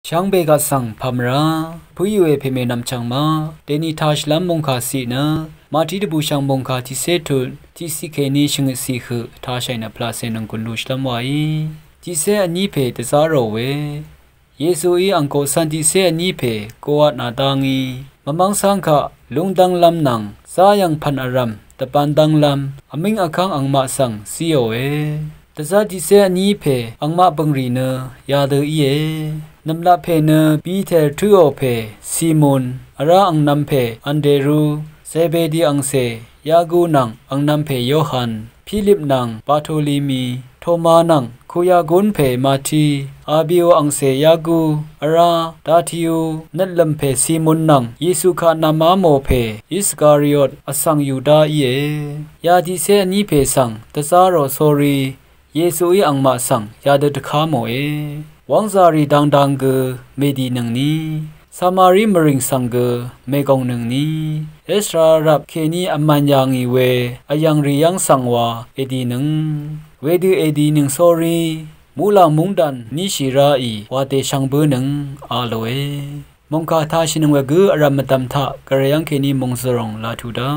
ช่างเบกาสังพามราผู้อยู่เพเมนำจังมาเดนิทาชลัมมงคาสีนะมาที่ดบูช่างมงคาที่เซตุที่สิเคนีชงสีคือทาชัยนะพลาเซนังกุลุชลัมไว้ที่เซอันนี้เพตซาโรเวเยซูอีอังโกสันที่เซอันนี้เพโกวนาดังีมมังสังคะลุงดังลำนังสายังพันอารัมตะปันดังลำอมิงอคังอังมาสังซีโอเอตซาที่เซอันนี้เพอังมาบังรีเนยาเดอีเอนำลาเพเนปีเทอร์ทูโอเพซีมอนอาราอังนำเพอันเดรูเซเบดีอังเซยากูนังอังนำเพโยฮันฟิลิปนังปาโทลีมีโทมานังคุยากุนเพมาทีอาบิโออังเซยากูอาราดาทิโอนัดลำเพซีมอนนังเยซูคานามาโมเพอิสการิออตอสังยูดาเอยาดิเซนีเพสังตซาโรโซรีเยซูอีอังมาสังยาเดตคาโมวังซารีดังเกเมดีหนึ่งนี้สามารีมริงสังเกเมกองหนึ่งนี้เอสรารับเคนีอมันยังอีเวอายังรียังสังวาเอดีหนึ่งเวดูเอดีหนึ่งโซรีมูลามุงดันนิชิราอีวาเตชังเบหนึ่งอาโลเอมงคาทาชินงเวกุอารามตัมทะกระยังเคนีมงสรองลาทูดา